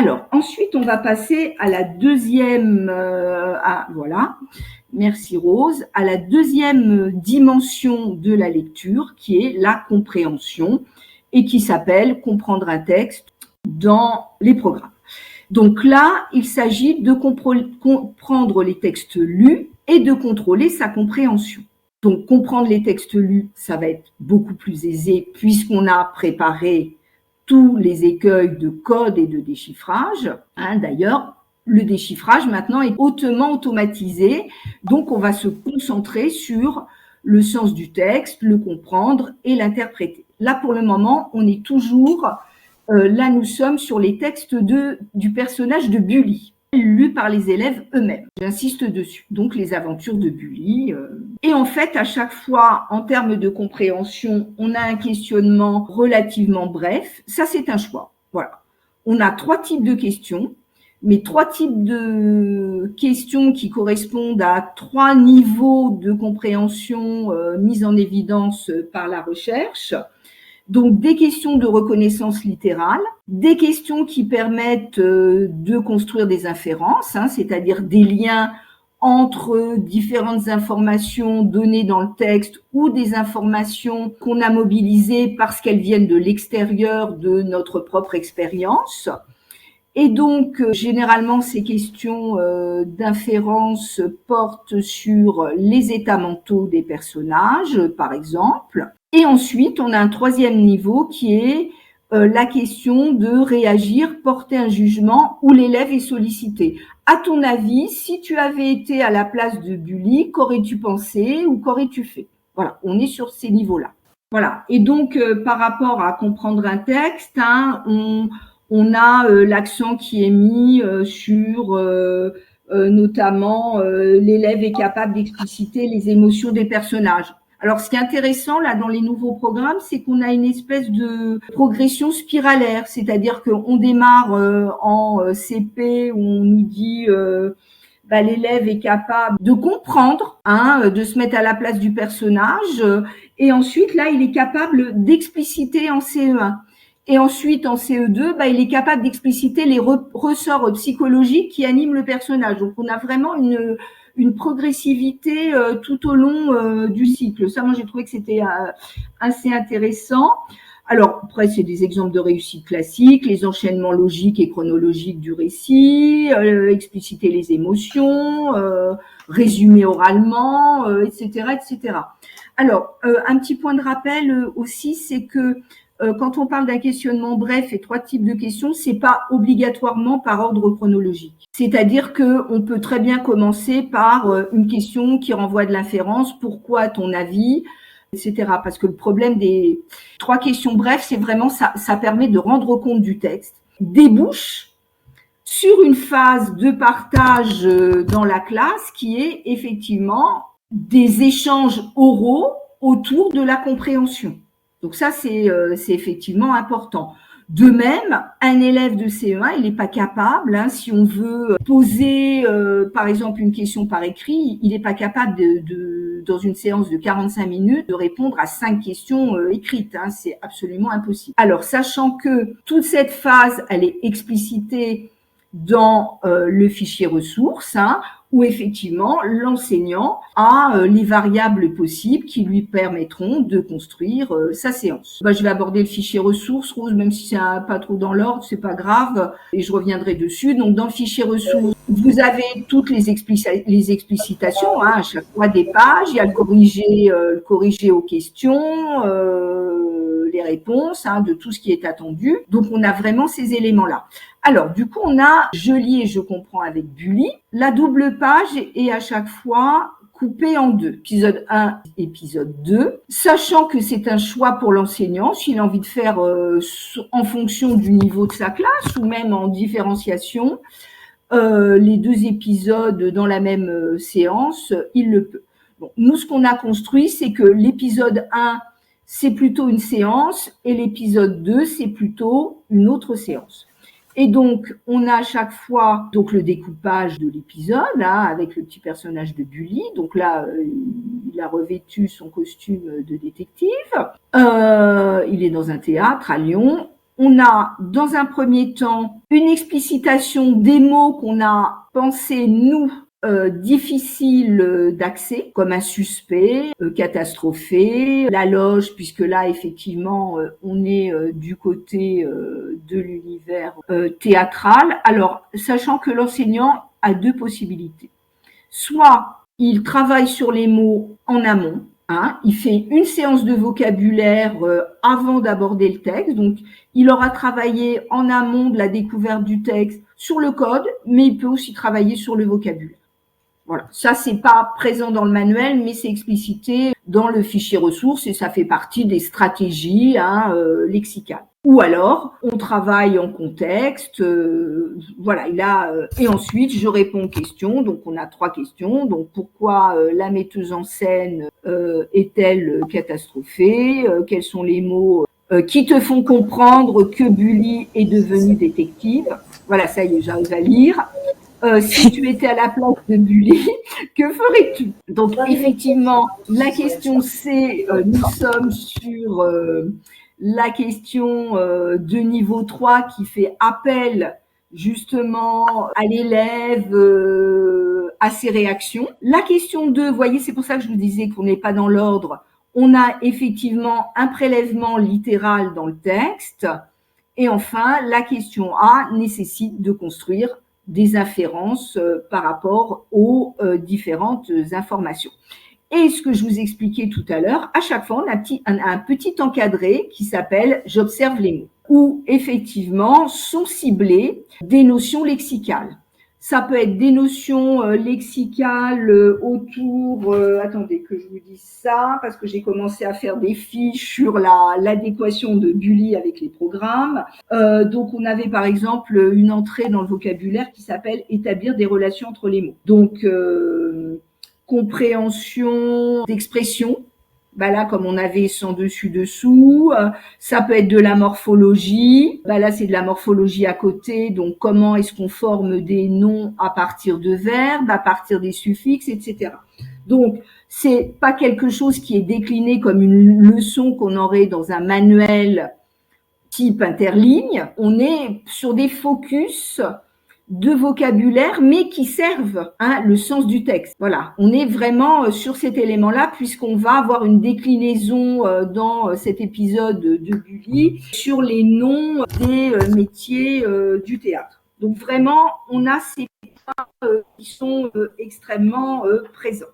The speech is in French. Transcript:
Alors, ensuite, on va passer à la deuxième, voilà, merci Rose, à la deuxième dimension de la lecture, qui est la compréhension, et qui s'appelle comprendre un texte dans les programmes. Donc là, il s'agit de comprendre les textes lus et de contrôler sa compréhension. Donc, comprendre les textes lus, ça va être beaucoup plus aisé puisqu'on a préparé tous les écueils de code et de déchiffrage. D'ailleurs, le déchiffrage maintenant est hautement automatisé, donc on va se concentrer sur le sens du texte, le comprendre et l'interpréter. Là, pour le moment, on est toujours, là nous sommes sur les textes du personnage de Bully, lus par les élèves eux-mêmes. J'insiste dessus. Donc les aventures de Bully. Et en fait, à chaque fois, en termes de compréhension, on a un questionnement relativement bref. Ça, c'est un choix. Voilà. On a 3 types de questions, mais 3 types de questions qui correspondent à 3 niveaux de compréhension mis en évidence par la recherche. Donc, des questions de reconnaissance littérale, des questions qui permettent de construire des inférences, c'est-à-dire des liens entre différentes informations données dans le texte ou des informations qu'on a mobilisées parce qu'elles viennent de l'extérieur de notre propre expérience. Et donc, généralement, ces questions d'inférence portent sur les états mentaux des personnages, par exemple. Et ensuite, on a un 3e niveau qui est la question de réagir, porter un jugement où l'élève est sollicité. À ton avis, si tu avais été à la place de Bully, qu'aurais-tu pensé ou qu'aurais-tu fait? Voilà, on est sur ces niveaux-là. Voilà. Et donc, par rapport à comprendre un texte, on a l'accent qui est mis sur notamment l'élève est capable d'expliciter les émotions des personnages. Alors, ce qui est intéressant là dans les nouveaux programmes, c'est qu'on a une espèce de progression spiralaire, c'est-à-dire qu'on démarre en CP où on nous dit l'élève est capable de comprendre, de se mettre à la place du personnage, et ensuite là, il est capable d'expliciter en CE1. Et ensuite, en CE2, il est capable d'expliciter les ressorts psychologiques qui animent le personnage. Donc, on a vraiment une progressivité tout au long du cycle. Ça, moi, j'ai trouvé que c'était assez intéressant. Alors, après, c'est des exemples de réussite classique, les enchaînements logiques et chronologiques du récit, expliciter les émotions, résumer oralement, etc., etc. Alors, un petit point de rappel aussi, c'est que quand on parle d'un questionnement bref et 3 types de questions, c'est pas obligatoirement par ordre chronologique. C'est-à-dire que on peut très bien commencer par une question qui renvoie de l'inférence, pourquoi à ton avis, etc. Parce que le problème des 3 questions brèves, c'est vraiment ça permet de rendre compte du texte, débouche sur une phase de partage dans la classe qui est effectivement des échanges oraux autour de la compréhension. Donc ça, c'est effectivement important. De même, un élève de CE1, il n'est pas capable, si on veut poser, par exemple, une question par écrit, il n'est pas capable dans une séance de 45 minutes, de répondre à 5 questions écrites. C'est absolument impossible. Alors, sachant que toute cette phase, elle est explicitée dans le fichier ressources, où effectivement l'enseignant a les variables possibles qui lui permettront de construire sa séance. Je vais aborder le fichier ressources, Rose, même si c'est pas trop dans l'ordre, c'est pas grave, et je reviendrai dessus. Donc dans le fichier ressources, vous avez toutes les explicitations, à chaque fois des pages, il y a le corriger aux questions, les réponses, de tout ce qui est attendu. Donc on a vraiment ces éléments-là. Alors, du coup, on a je lis et je comprends avec Bully. La double page est à chaque fois coupée en 2, épisode 1, épisode 2, sachant que c'est un choix pour l'enseignant, s'il a envie de faire en fonction du niveau de sa classe ou même en différenciation, les 2 épisodes dans la même séance, il le peut. Bon, nous, ce qu'on a construit, c'est que l'épisode 1, c'est plutôt une séance et l'épisode 2, c'est plutôt une autre séance. Et donc, on a à chaque fois donc le découpage de l'épisode avec le petit personnage de Bully. Donc là, il a revêtu son costume de détective. Il est dans un théâtre à Lyon. on a, dans un premier temps, une explicitation des mots qu'on a pensé, nous, difficile d'accès, comme un suspect, catastrophé, la loge, puisque là, effectivement, on est du côté de l'univers théâtral. Alors, sachant que l'enseignant a deux possibilités. Soit il travaille sur les mots en amont, hein, il fait une séance de vocabulaire avant d'aborder le texte, donc il aura travaillé en amont de la découverte du texte sur le code, mais il peut aussi travailler sur le vocabulaire. Voilà, ça c'est pas présent dans le manuel, mais c'est explicité dans le fichier ressources et ça fait partie des stratégies lexicales. Ou alors, on travaille en contexte, voilà, et ensuite je réponds aux questions. Donc on a 3 questions. Donc pourquoi la metteuse en scène est-elle catastrophée? Quels sont les mots qui te font comprendre que Bully est devenue détective? Voilà, ça y est, j'arrive à lire. Si tu étais à la place de Bully, que ferais-tu? Donc effectivement, la question c'est, nous sommes sur la question de niveau 3 qui fait appel justement à l'élève, à ses réactions. La question 2, vous voyez, c'est pour ça que je vous disais qu'on n'est pas dans l'ordre. On a effectivement un prélèvement littéral dans le texte. Et enfin, la question A nécessite de construire des inférences par rapport aux différentes informations. Et ce que je vous expliquais tout à l'heure, à chaque fois, on a un petit encadré qui s'appelle « J'observe les mots », où effectivement sont ciblées des notions lexicales. Ça peut être des notions lexicales autour, attendez que je vous dise ça, parce que j'ai commencé à faire des fiches sur l'adéquation de Bully avec les programmes. Donc on avait par exemple une entrée dans le vocabulaire qui s'appelle « Établir des relations entre les mots ». Donc compréhension d'expression, bah là comme on avait sans dessus dessous, ça peut être de la morphologie, bah là c'est de la morphologie à côté, donc comment est-ce qu'on forme des noms à partir de verbes, à partir des suffixes, etc. Donc c'est pas quelque chose qui est décliné comme une leçon qu'on aurait dans un manuel type interligne, on est sur des focus de vocabulaire, mais qui servent le sens du texte. Voilà, on est vraiment sur cet élément-là, puisqu'on va avoir une déclinaison dans cet épisode de Bully sur les noms des métiers du théâtre. Donc vraiment, on a ces points qui sont extrêmement présents.